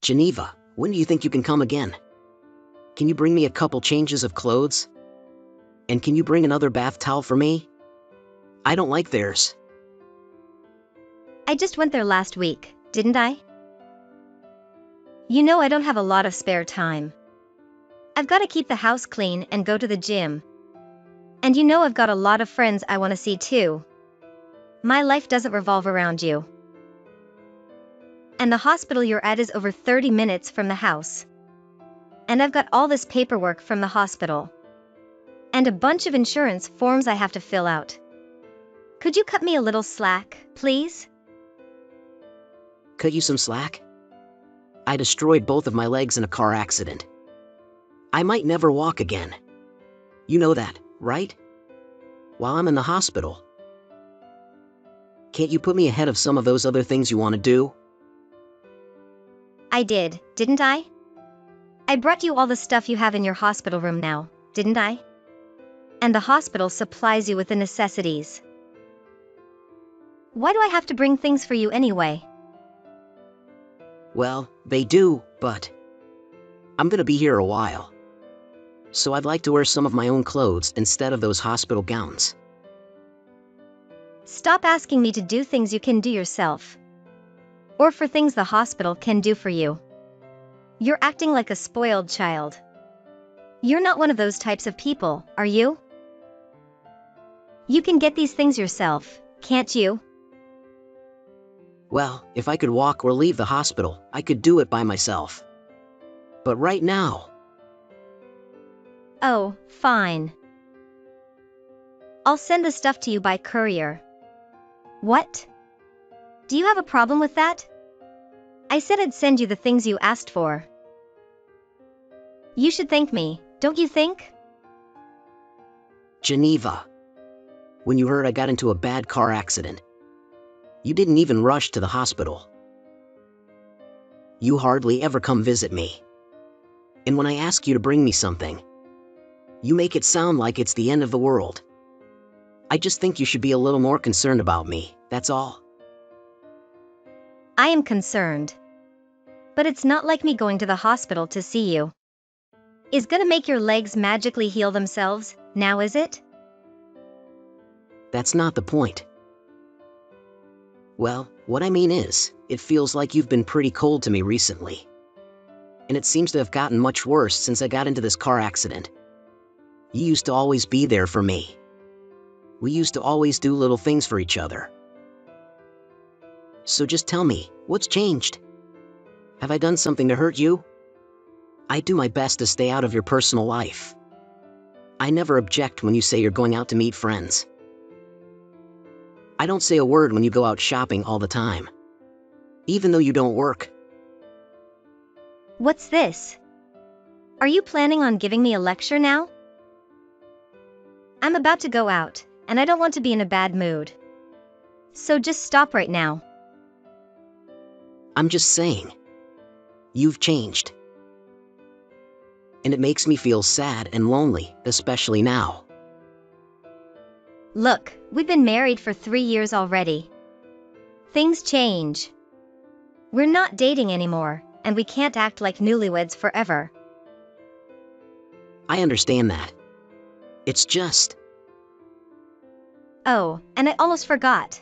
Geneva, when do you think you can come again? Can you bring me a couple changes of clothes? And can you bring another bath towel for me? I don't like theirs. I just went there last week, didn't I? You know I don't have a lot of spare time. I've got to keep the house clean and go to the gym. And you know I've got a lot of friends I want to see too. My life doesn't revolve around you. And the hospital you're at is over 30 minutes from the house. And I've got all this paperwork from the hospital. And a bunch of insurance forms I have to fill out. Could you cut me a little slack, please? Cut you some slack? I destroyed both of my legs in a car accident. I might never walk again. You know that, right? While I'm in the hospital. Can't you put me ahead of some of those other things you want to do? I did, didn't I? I brought you all the stuff you have in your hospital room now, didn't I? And the hospital supplies you with the necessities. Why do I have to bring things for you anyway? Well, they do, but I'm gonna be here a while. So I'd like to wear some of my own clothes instead of those hospital gowns. Stop asking me to do things you can do yourself. Or for things the hospital can do for you. You're acting like a spoiled child. You're not one of those types of people, are you? You can get these things yourself, can't you? Well, if I could walk or leave the hospital, I could do it by myself. But right now... Oh, fine. I'll send the stuff to you by courier. What? Do you have a problem with that? I said I'd send you the things you asked for. You should thank me, don't you think? Geneva. When you heard I got into a bad car accident, you didn't even rush to the hospital. You hardly ever come visit me. And when I ask you to bring me something, you make it sound like it's the end of the world. I just think you should be a little more concerned about me, that's all. I am concerned. But it's not like me going to the hospital to see you is gonna make your legs magically heal themselves, now is it? That's not the point. Well, what I mean is, it feels like you've been pretty cold to me recently. And it seems to have gotten much worse since I got into this car accident. You used to always be there for me. We used to always do little things for each other. So just tell me, what's changed? Have I done something to hurt you? I do my best to stay out of your personal life. I never object when you say you're going out to meet friends. I don't say a word when you go out shopping all the time. Even though you don't work. What's this? Are you planning on giving me a lecture now? I'm about to go out, and I don't want to be in a bad mood. So just stop right now. I'm just saying. You've changed. And it makes me feel sad and lonely, especially now. Look, we've been married for 3 years already. Things change. We're not dating anymore, and we can't act like newlyweds forever. I understand that. It's just... Oh, and I almost forgot.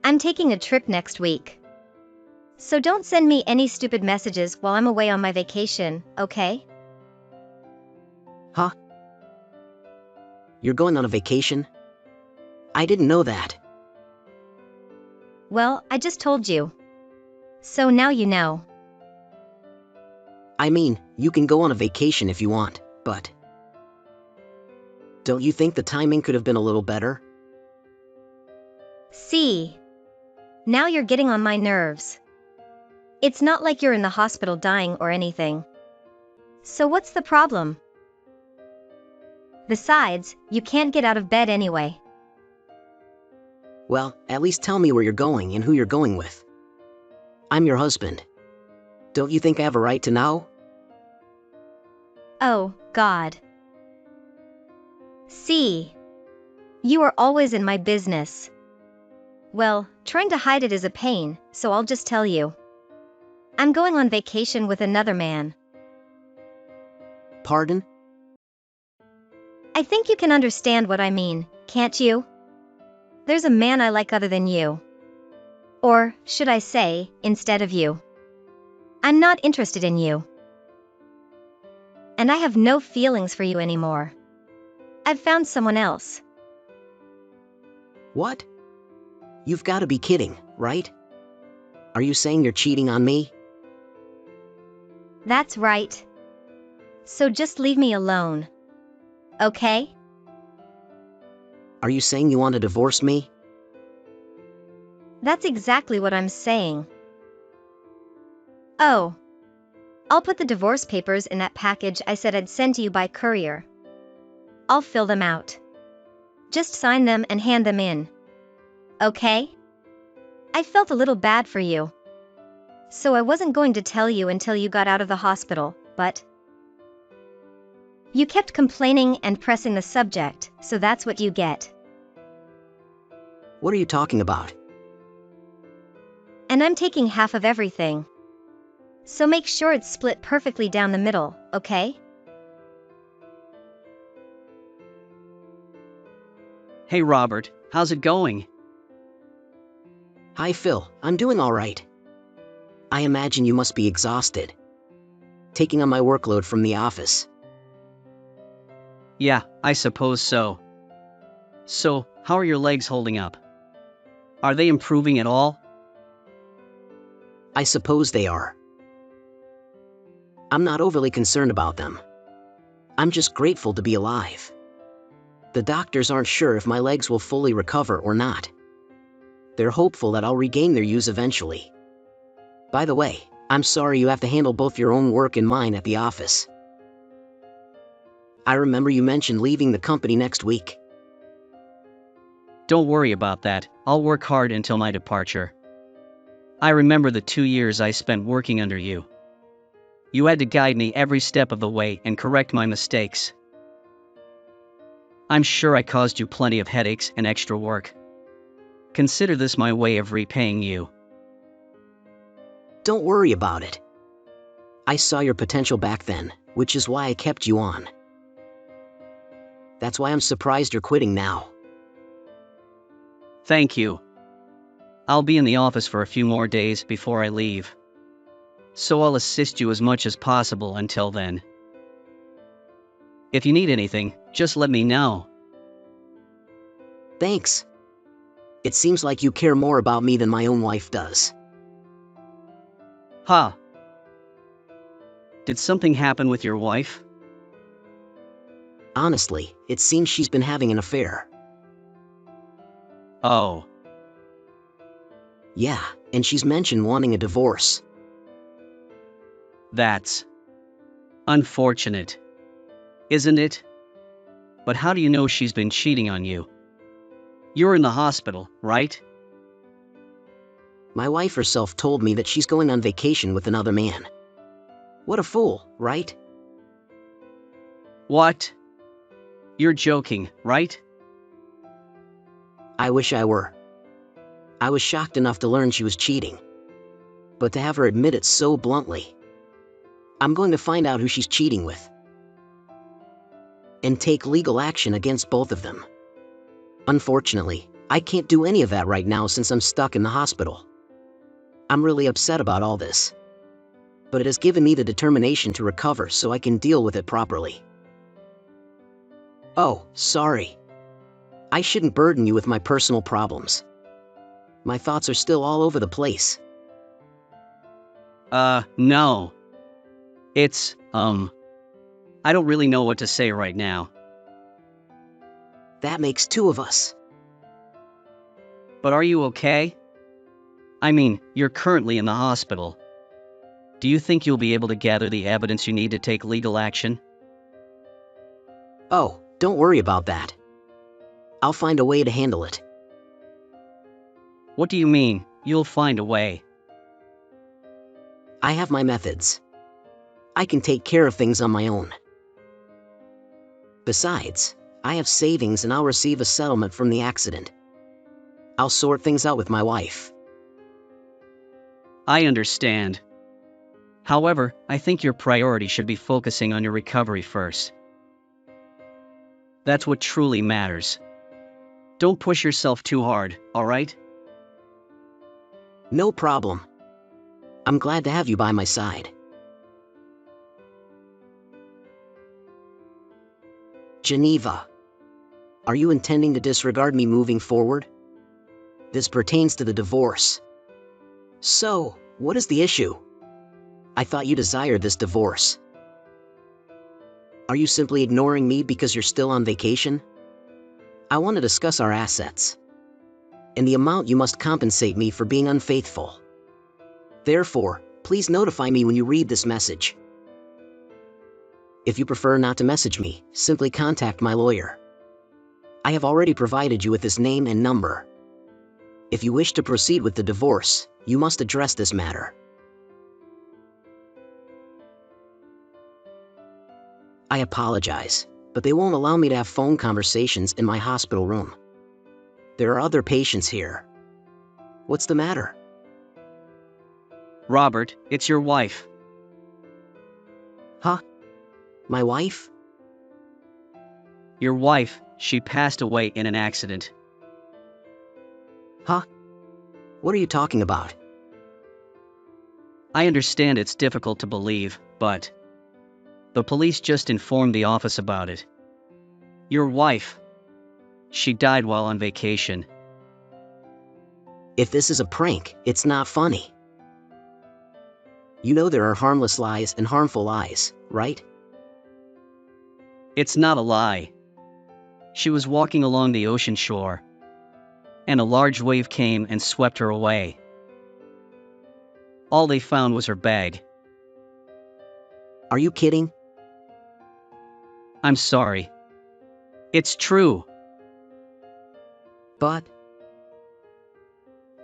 I'm taking a trip next week. So don't send me any stupid messages while I'm away on my vacation, okay? Huh? You're going on a vacation? I didn't know that. Well, I just told you. So now you know. I mean, you can go on a vacation if you want, but... Don't you think the timing could have been a little better? See? Now you're getting on my nerves. It's not like you're in the hospital dying or anything. So what's the problem? Besides, you can't get out of bed anyway. Well, at least tell me where you're going and who you're going with. I'm your husband. Don't you think I have a right to know? Oh, God. See? You are always in my business. Well, trying to hide it is a pain, so I'll just tell you. I'm going on vacation with another man. Pardon? I think you can understand what I mean, can't you? There's a man I like other than you. Or, should I say, instead of you. I'm not interested in you. And I have no feelings for you anymore. I've found someone else. What? You've got to be kidding, right? Are you saying you're cheating on me? That's right. So just leave me alone. Okay? Are you saying you want to divorce me? That's exactly what I'm saying. Oh. I'll put the divorce papers in that package I said I'd send to you by courier. I'll fill them out. Just sign them and hand them in. Okay? I felt a little bad for you. So I wasn't going to tell you until you got out of the hospital, but you kept complaining and pressing the subject, so that's what you get. What are you talking about? And I'm taking half of everything. So make sure it's split perfectly down the middle, okay? Hey Robert, how's it going? Hi Phil, I'm doing all right. I imagine you must be exhausted. Taking on my workload from the office. Yeah, I suppose so. So, how are your legs holding up? Are they improving at all? I suppose they are. I'm not overly concerned about them. I'm just grateful to be alive. The doctors aren't sure if my legs will fully recover or not. They're hopeful that I'll regain their use eventually. By the way, I'm sorry you have to handle both your own work and mine at the office. I remember you mentioned leaving the company next week. Don't worry about that, I'll work hard until my departure. I remember the 2 years I spent working under you. You had to guide me every step of the way and correct my mistakes. I'm sure I caused you plenty of headaches and extra work. Consider this my way of repaying you. Don't worry about it. I saw your potential back then, which is why I kept you on. That's why I'm surprised you're quitting now. Thank you. I'll be in the office for a few more days before I leave. So I'll assist you as much as possible until then. If you need anything, just let me know. Thanks. It seems like you care more about me than my own wife does. Huh. Did something happen with your wife? Honestly, it seems she's been having an affair. Oh. Yeah, and she's mentioned wanting a divorce. That's unfortunate, isn't it? But how do you know she's been cheating on you? You're in the hospital, right? My wife herself told me that she's going on vacation with another man. What a fool, right? What? You're joking, right? I wish I were. I was shocked enough to learn she was cheating. But to have her admit it so bluntly. I'm going to find out who she's cheating with. And take legal action against both of them. Unfortunately, I can't do any of that right now since I'm stuck in the hospital. I'm really upset about all this. But it has given me the determination to recover so I can deal with it properly. Oh, sorry. I shouldn't burden you with my personal problems. My thoughts are still all over the place. No. It's, I don't really know what to say right now. That makes two of us. But are you okay? I mean, you're currently in the hospital. Do you think you'll be able to gather the evidence you need to take legal action? Oh, don't worry about that. I'll find a way to handle it. What do you mean, you'll find a way? I have my methods. I can take care of things on my own. Besides, I have savings and I'll receive a settlement from the accident. I'll sort things out with my wife. I understand. However, I think your priority should be focusing on your recovery first. That's what truly matters. Don't push yourself too hard, alright? No problem. I'm glad to have you by my side. Geneva. Are you intending to disregard me moving forward? This pertains to the divorce. So, what is the issue? I thought you desired this divorce. Are you simply ignoring me because you're still on vacation? I want to discuss our assets and the amount you must compensate me for being unfaithful. Therefore, please notify me when you read this message. If you prefer not to message me, simply contact my lawyer. I have already provided you with his name and number. If you wish to proceed with the divorce, you must address this matter. I apologize, but they won't allow me to have phone conversations in my hospital room. There are other patients here. What's the matter? Robert, it's your wife. Huh? My wife? Your wife, she passed away in an accident. Huh? What are you talking about? I understand it's difficult to believe, but the police just informed the office about it. Your wife, she died while on vacation. If this is a prank, it's not funny. You know there are harmless lies and harmful lies, right? It's not a lie. She was walking along the ocean shore, and a large wave came and swept her away. All they found was her bag. Are you kidding? I'm sorry. It's true. But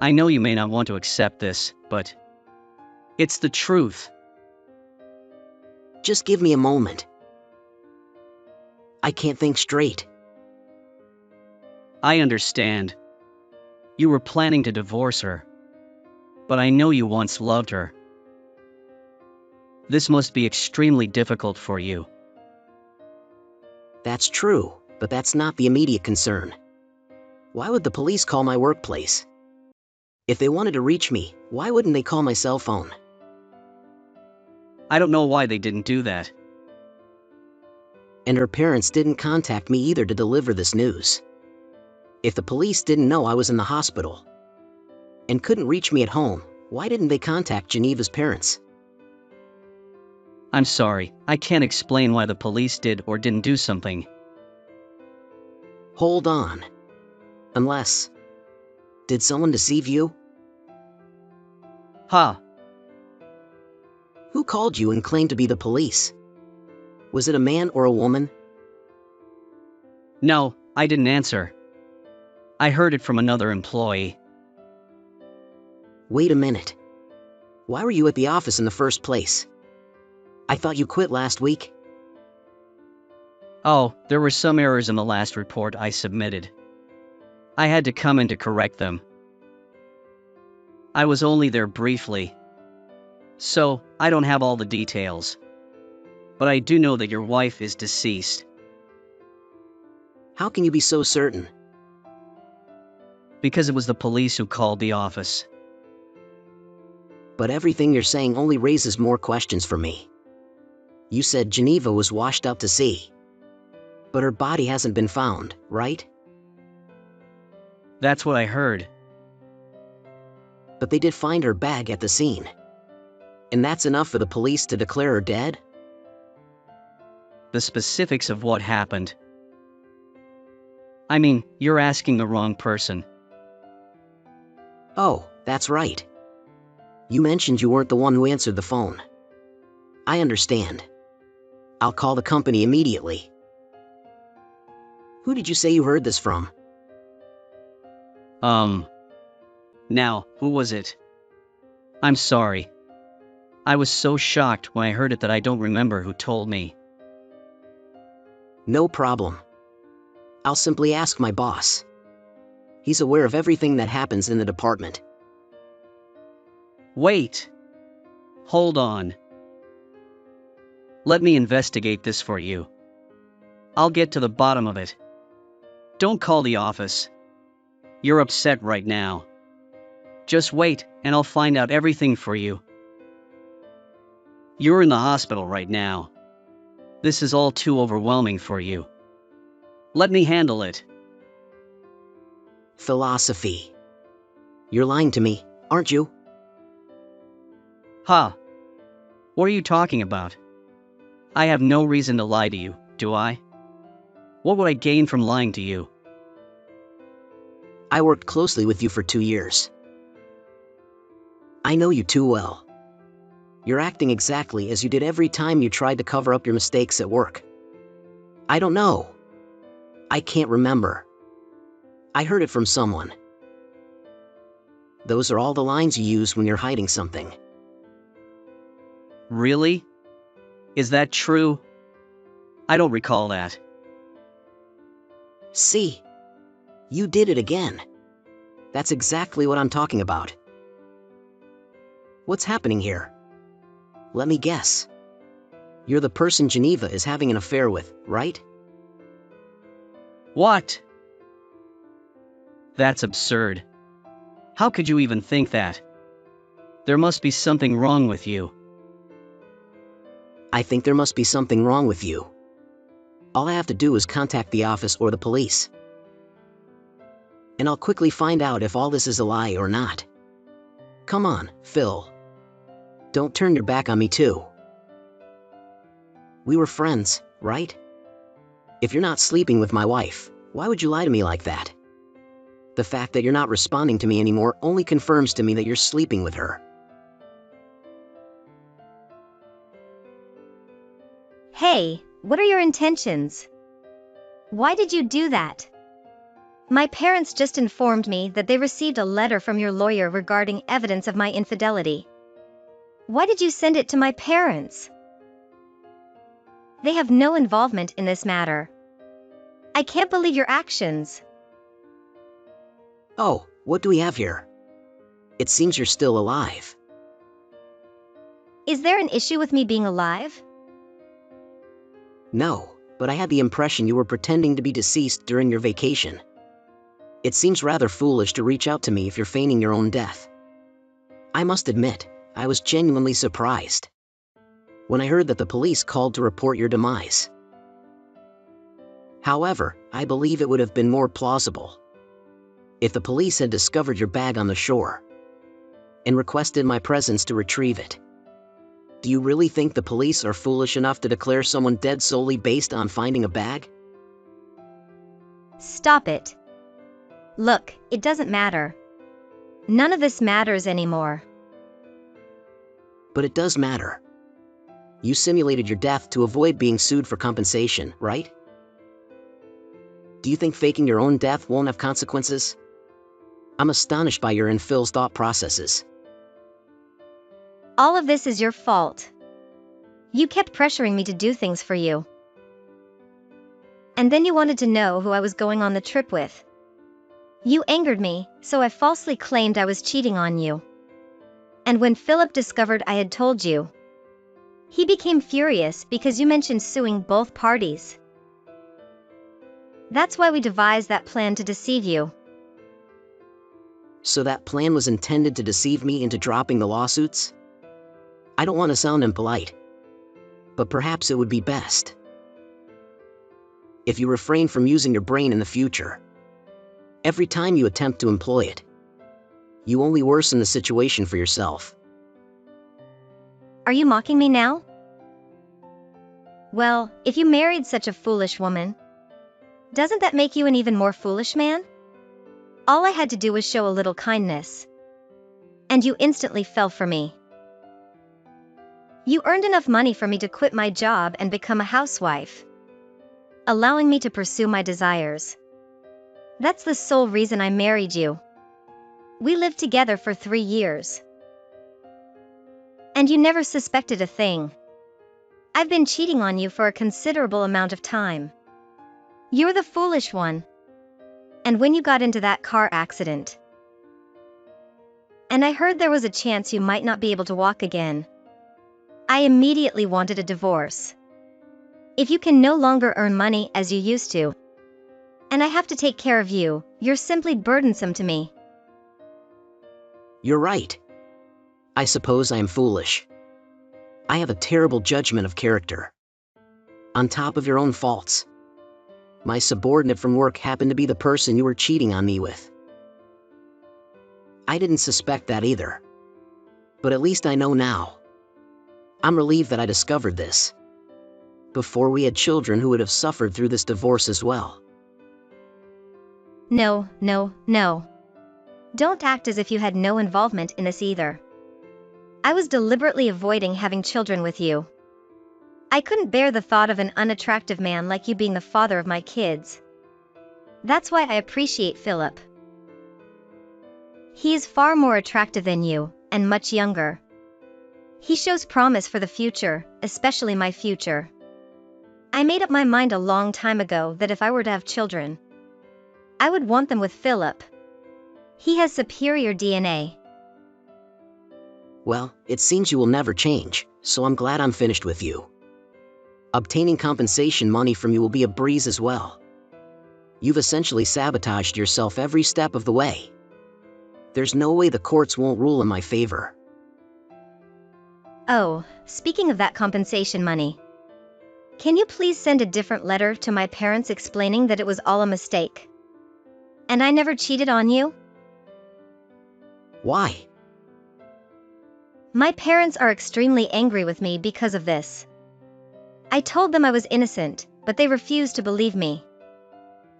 I know you may not want to accept this, but it's the truth. just give me a moment. I can't think straight. I understand. You were planning to divorce her, but I know you once loved her. This must be extremely difficult for you. That's true, but that's not the immediate concern. Why would the police call my workplace? If they wanted to reach me, why wouldn't they call my cell phone? I don't know why they didn't do that. And her parents didn't contact me either to deliver this news. If the police didn't know I was in the hospital and couldn't reach me at home, why didn't they contact Geneva's parents? I'm sorry, I can't explain why the police did or didn't do something. Hold on. Unless... Did someone deceive you? Ha! Who called you and claimed to be the police? Was it a man or a woman? No, I didn't answer. I heard it from another employee. Wait a minute. Why were you at the office in the first place? I thought you quit last week. Oh, there were some errors in the last report I submitted. I had to come in to correct them. I was only there briefly, so I don't have all the details. But I do know that your wife is deceased. How can you be so certain? Because it was the police who called the office. But everything you're saying only raises more questions for me. You said Geneva was washed out to sea. But her body hasn't been found, right? That's what I heard. But they did find her bag at the scene. And that's enough for the police to declare her dead? The specifics of what happened. I mean, you're asking the wrong person. Oh, that's right. You mentioned you weren't the one who answered the phone. I understand. I'll call the company immediately. Who did you say you heard this from? Now, who was it? I'm sorry. I was so shocked when I heard it that I don't remember who told me. No problem. I'll simply ask my boss. He's aware of everything that happens in the department. Wait. Hold on. Let me investigate this for you. I'll get to the bottom of it. Don't call the office. You're upset right now. Just wait, and I'll find out everything for you. You're in the hospital right now. This is all too overwhelming for you. Let me handle it. Philosophy. You're lying to me, aren't you? Huh? What are you talking about? I have no reason to lie to you, do I? What would I gain from lying to you? I worked closely with you for 2 years. I know you too well. You're acting exactly as you did every time you tried to cover up your mistakes at work. I don't know. I can't remember. I heard it from someone. Those are all the lines you use when you're hiding something. Really? Is that true? I don't recall that. See? You did it again. That's exactly what I'm talking about. What's happening here? Let me guess. You're the person Geneva is having an affair with, right? What? That's absurd. How could you even think that? There must be something wrong with you. I think there must be something wrong with you. All I have to do is contact the office or the police. And I'll quickly find out if all this is a lie or not. Come on, Phil. Don't turn your back on me too. We were friends, right? If you're not sleeping with my wife, why would you lie to me like that? The fact that you're not responding to me anymore only confirms to me that you're sleeping with her. Hey, what are your intentions? Why did you do that? My parents just informed me that they received a letter from your lawyer regarding evidence of my infidelity. Why did you send it to my parents? They have no involvement in this matter. I can't believe your actions. Oh, what do we have here? It seems you're still alive. Is there an issue with me being alive? No, but I had the impression you were pretending to be deceased during your vacation. It seems rather foolish to reach out to me if you're feigning your own death. I must admit, I was genuinely surprised when I heard that the police called to report your demise. However, I believe it would have been more plausible if the police had discovered your bag on the shore and requested my presence to retrieve it. Do you really think the police are foolish enough to declare someone dead solely based on finding a bag? Stop it. Look, it doesn't matter. None of this matters anymore. But it does matter. You simulated your death to avoid being sued for compensation, right? Do you think faking your own death won't have consequences? I'm astonished by your and Phil's thought processes. All of this is your fault. You kept pressuring me to do things for you. And then you wanted to know who I was going on the trip with. You angered me, so I falsely claimed I was cheating on you. And when Philip discovered I had told you, he became furious because you mentioned suing both parties. That's why we devised that plan to deceive you. So that plan was intended to deceive me into dropping the lawsuits? I don't want to sound impolite, but perhaps it would be best if you refrain from using your brain in the future. Every time you attempt to employ it, you only worsen the situation for yourself. Are you mocking me now? Well, if you married such a foolish woman, doesn't that make you an even more foolish man? All I had to do was show a little kindness, and you instantly fell for me. You earned enough money for me to quit my job and become a housewife, allowing me to pursue my desires. That's the sole reason I married you. We lived together for 3 years. And you never suspected a thing. I've been cheating on you for a considerable amount of time. You're the foolish one. And when you got into that car accident. And I heard there was a chance you might not be able to walk again. I immediately wanted a divorce. If you can no longer earn money as you used to, and I have to take care of you, you're simply burdensome to me. You're right. I suppose I am foolish. I have a terrible judgment of character. On top of your own faults. My subordinate from work happened to be the person you were cheating on me with. I didn't suspect that either. But at least I know now. I'm relieved that I discovered this. Before we had children who would have suffered through this divorce as well. No. Don't act as if you had no involvement in this either. I was deliberately avoiding having children with you. I couldn't bear the thought of an unattractive man like you being the father of my kids. That's why I appreciate Philip. He is far more attractive than you, and much younger. He shows promise for the future, especially my future. I made up my mind a long time ago that if I were to have children, I would want them with Philip. He has superior DNA. Well, it seems you will never change, so I'm glad I'm finished with you. Obtaining compensation money from you will be a breeze as well. You've essentially sabotaged yourself every step of the way. There's no way the courts won't rule in my favor. Oh, speaking of that compensation money. Can you please send a different letter to my parents explaining that it was all a mistake? And I never cheated on you? Why? My parents are extremely angry with me because of this. I told them I was innocent, but they refused to believe me.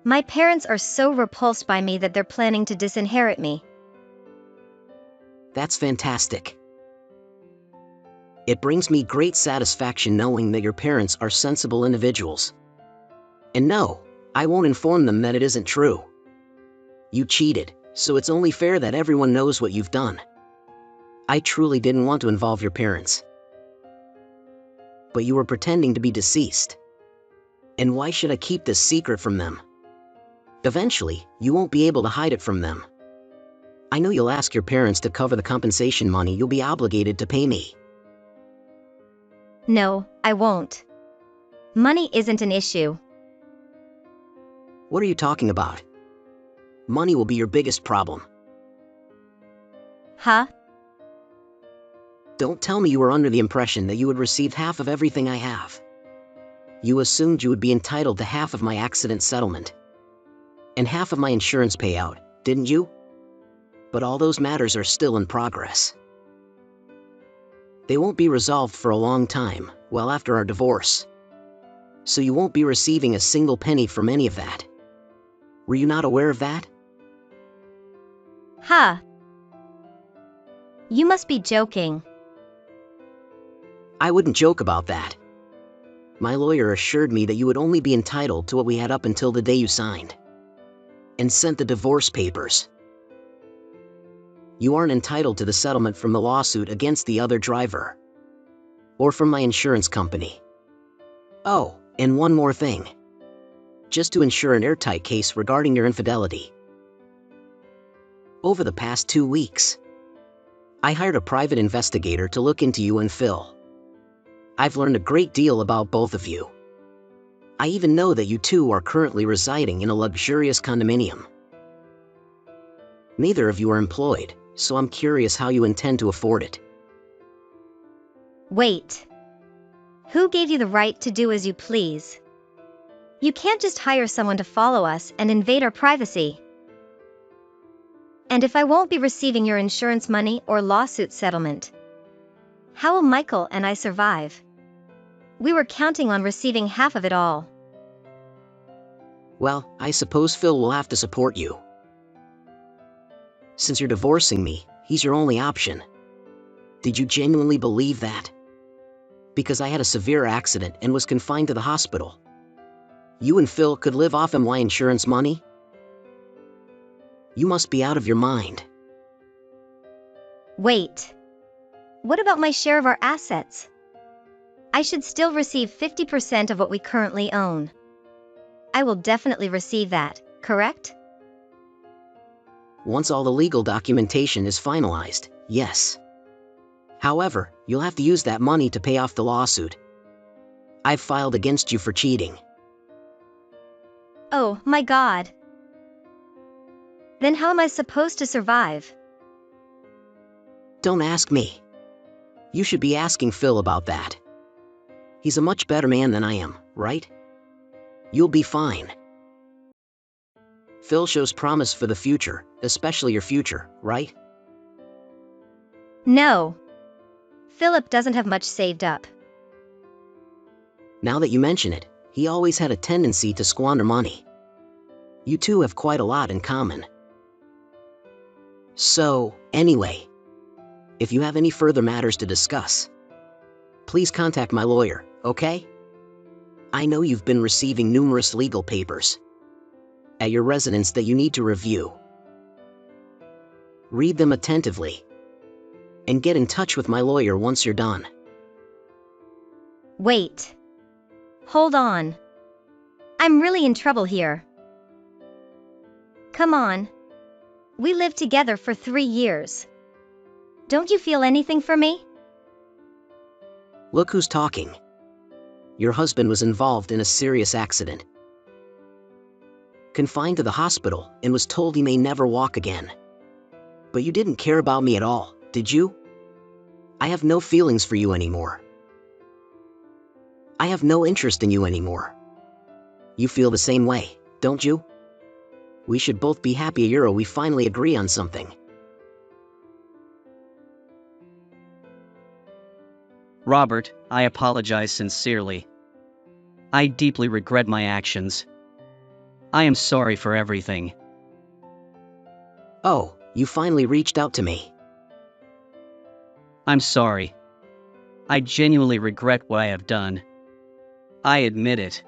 My parents are so repulsed by me that they're planning to disinherit me. That's fantastic. It brings me great satisfaction knowing that your parents are sensible individuals. And no, I won't inform them that it isn't true. You cheated, so it's only fair that everyone knows what you've done. I truly didn't want to involve your parents. But you were pretending to be deceased. And why should I keep this secret from them? Eventually, you won't be able to hide it from them. I know you'll ask your parents to cover the compensation money you'll be obligated to pay me. No, I won't. Money isn't an issue. What are you talking about? Money will be your biggest problem. Huh? Don't tell me you were under the impression that you would receive half of everything I have. You assumed you would be entitled to half of my accident settlement. And half of my insurance payout, didn't you? But all those matters are still in progress. They won't be resolved for a long time, well after our divorce. So you won't be receiving a single penny from any of that. Were you not aware of that? Huh? You must be joking. I wouldn't joke about that. My lawyer assured me that you would only be entitled to what we had up until the day you signed. And sent the divorce papers. You aren't entitled to the settlement from the lawsuit against the other driver. Or from my insurance company. Oh, and one more thing. Just to ensure an airtight case regarding your infidelity. Over the past 2 weeks, I hired a private investigator to look into you and Phil. I've learned a great deal about both of you. I even know that you two are currently residing in a luxurious condominium. Neither of you are employed, so I'm curious how you intend to afford it. Wait. Who gave you the right to do as you please? You can't just hire someone to follow us and invade our privacy. And if I won't be receiving your insurance money or lawsuit settlement, how will Michael and I survive? We were counting on receiving half of it all. Well, I suppose Phil will have to support you. Since you're divorcing me, he's your only option. Did you genuinely believe that? Because I had a severe accident and was confined to the hospital. You and Phil could live off my insurance money? You must be out of your mind. Wait. What about my share of our assets? I should still receive 50% of what we currently own. I will definitely receive that, correct? Once all the legal documentation is finalized, yes. However, you'll have to use that money to pay off the lawsuit. I've filed against you for cheating. Oh, my God. Then how am I supposed to survive? Don't ask me. You should be asking Phil about that. He's a much better man than I am, right? You'll be fine. Phil shows promise for the future, especially your future, right? No. Philip doesn't have much saved up. Now that you mention it, he always had a tendency to squander money. You two have quite a lot in common. So, anyway, if you have any further matters to discuss, please contact my lawyer, okay? I know you've been receiving numerous legal papers at your residence that you need to review. Read them attentively and get in touch with my lawyer once you're done. Wait. Hold on. I'm really in trouble here. Come on. We lived together for 3 years. Don't you feel anything for me? Look who's talking. Your husband was involved in a serious accident, confined to the hospital, and was told he may never walk again. But you didn't care about me at all, did you? I have no feelings for you anymore. I have no interest in you anymore. You feel the same way, don't you? We should both be happy we finally agree on something. Robert, I apologize sincerely. I deeply regret my actions. I am sorry for everything. Oh, you finally reached out to me. I'm sorry. I genuinely regret what I have done. I admit it.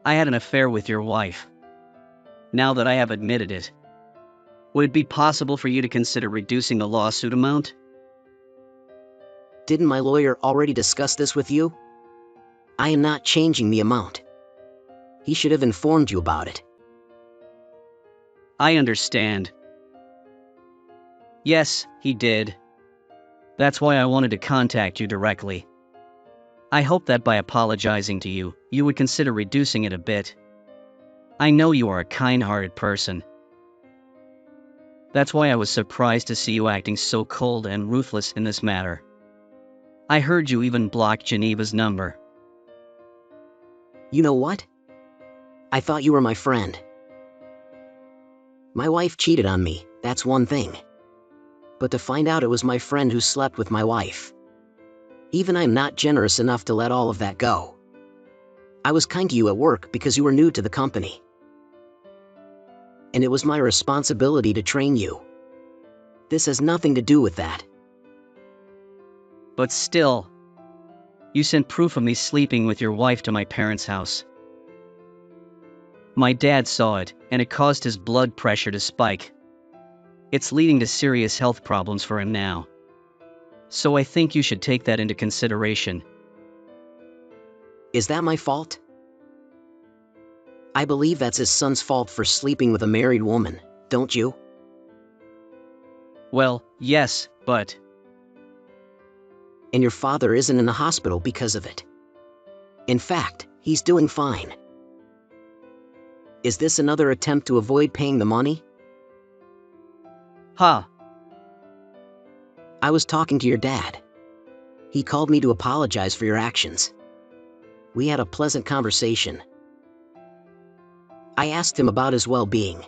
I had an affair with your wife. Now that I have admitted it, would it be possible for you to consider reducing the lawsuit amount? Didn't my lawyer already discuss this with you? I am not changing the amount. He should have informed you about it. I understand. Yes, he did. That's why I wanted to contact you directly. I hope that by apologizing to you, you would consider reducing it a bit. I know you are a kind-hearted person. That's why I was surprised to see you acting so cold and ruthless in this matter. I heard you even blocked Geneva's number. You know what? I thought you were my friend. My wife cheated on me, that's one thing. But to find out it was my friend who slept with my wife. Even I'm not generous enough to let all of that go. I was kind to you at work because you were new to the company. And it was my responsibility to train you. This has nothing to do with that. But still, you sent proof of me sleeping with your wife to my parents' house. My dad saw it, and it caused his blood pressure to spike. It's leading to serious health problems for him now. So I think you should take that into consideration. Is that my fault? I believe that's his son's fault for sleeping with a married woman, don't you? Well, yes, but... And your father isn't in the hospital because of it. In fact, he's doing fine. Is this another attempt to avoid paying the money? Ha! I was talking to your dad. He called me to apologize for your actions. We had a pleasant conversation. I asked him about his well-being.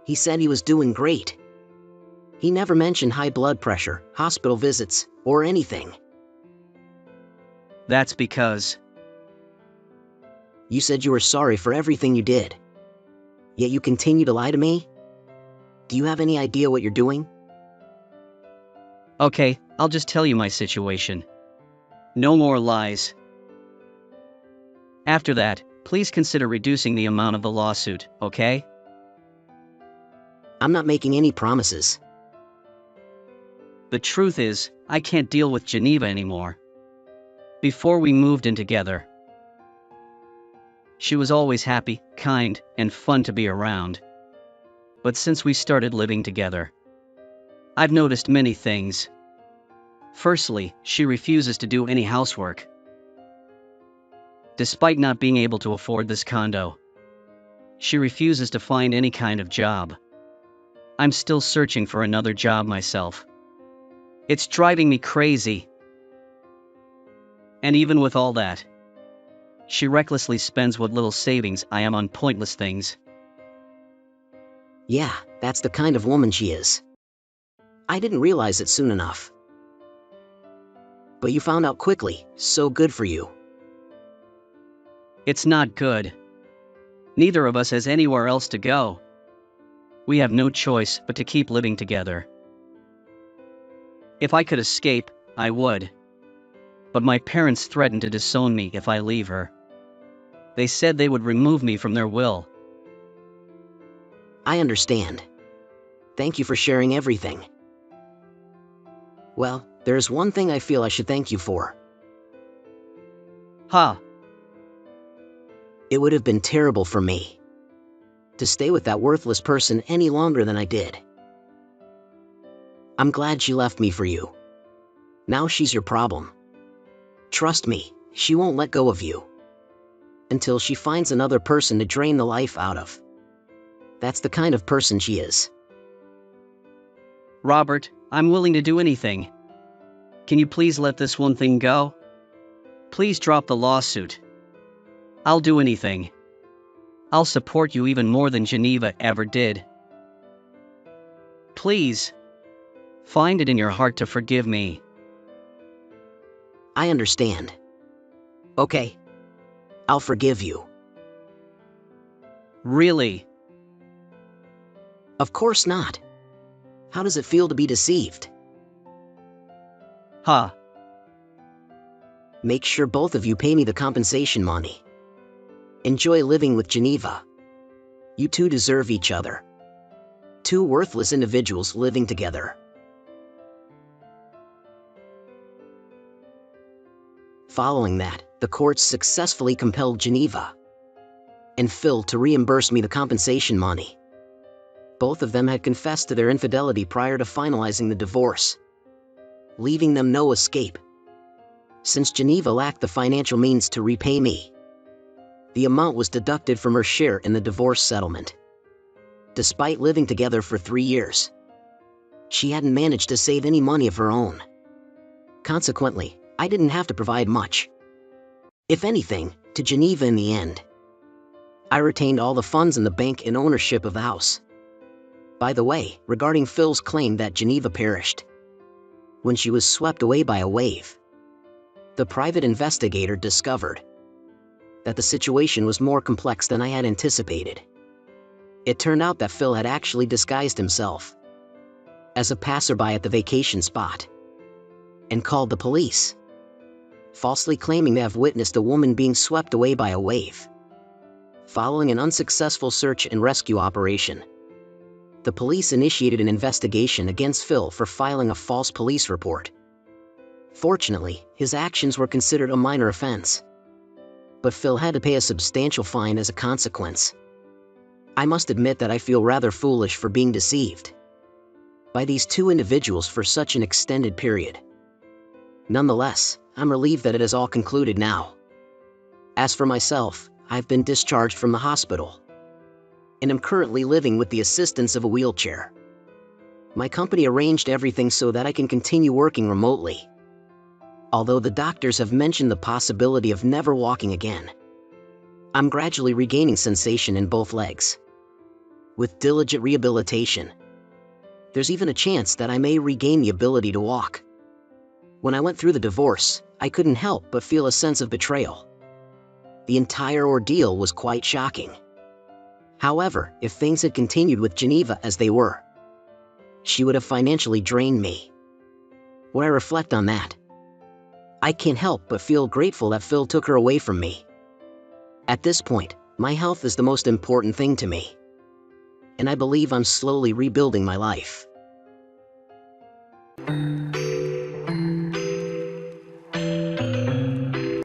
He said he was doing great. He never mentioned high blood pressure, hospital visits, or anything. That's because... You said you were sorry for everything you did. Yet you continue to lie to me? Do you have any idea what you're doing? Okay, I'll just tell you my situation. No more lies. After that, please consider reducing the amount of the lawsuit, okay? I'm not making any promises. The truth is, I can't deal with Geneva anymore. Before we moved in together, she was always happy, kind, and fun to be around. but since we started living together, I've noticed many things. Firstly, she refuses to do any housework. Despite not being able to afford this condo, she refuses to find any kind of job. I'm still searching for another job myself. It's driving me crazy. And even with all that, she recklessly spends what little savings I am on pointless things. Yeah, that's the kind of woman she is. I didn't realize it soon enough. But you found out quickly, so good for you. It's not good. Neither of us has anywhere else to go. We have no choice but to keep living together. If I could escape, I would. But my parents threatened to disown me if I leave her. They said they would remove me from their will. I understand. Thank you for sharing everything. Well, there's one thing I feel I should thank you for. Huh. It would have been terrible for me to stay with that worthless person any longer than I did. I'm glad she left me for you. Now she's your problem. Trust me, she won't let go of you until she finds another person to drain the life out of. That's the kind of person she is. Robert, I'm willing to do anything. Can you please let this one thing go? Please drop the lawsuit. I'll do anything. I'll support you even more than Geneva ever did. Please. Find it in your heart to forgive me. I understand. Okay. I'll forgive you. Really? Of course not. How does it feel to be deceived? Huh. Make sure both of you pay me the compensation money. Enjoy living with Geneva. You two deserve each other. Two worthless individuals living together. Following that, the courts successfully compelled Geneva and Phil to reimburse me the compensation money. Both of them had confessed to their infidelity prior to finalizing the divorce, leaving them no escape. Since Geneva lacked the financial means to repay me, the amount was deducted from her share in the divorce settlement. Despite living together for 3 years, she hadn't managed to save any money of her own. Consequently, I didn't have to provide much, if anything, to Geneva in the end. I retained all the funds in the bank and ownership of the house. By the way, regarding Phil's claim that Geneva perished when she was swept away by a wave, the private investigator discovered that the situation was more complex than I had anticipated. It turned out that Phil had actually disguised himself as a passerby at the vacation spot and called the police, falsely claiming to have witnessed a woman being swept away by a wave. Following an unsuccessful search and rescue operation, the police initiated an investigation against Phil for filing a false police report. Fortunately, his actions were considered a minor offense, but Phil had to pay a substantial fine as a consequence. I must admit that I feel rather foolish for being deceived by these two individuals for such an extended period. Nonetheless, I'm relieved that it is all concluded now. As for myself, I've been discharged from the hospital and am currently living with the assistance of a wheelchair. My company arranged everything so that I can continue working remotely, although the doctors have mentioned the possibility of never walking again. I'm gradually regaining sensation in both legs. With diligent rehabilitation, there's even a chance that I may regain the ability to walk. When I went through the divorce, I couldn't help but feel a sense of betrayal. The entire ordeal was quite shocking. However, if things had continued with Geneva as they were, she would have financially drained me. When I reflect on that, I can't help but feel grateful that Phil took her away from me. At this point, my health is the most important thing to me, and I believe I'm slowly rebuilding my life.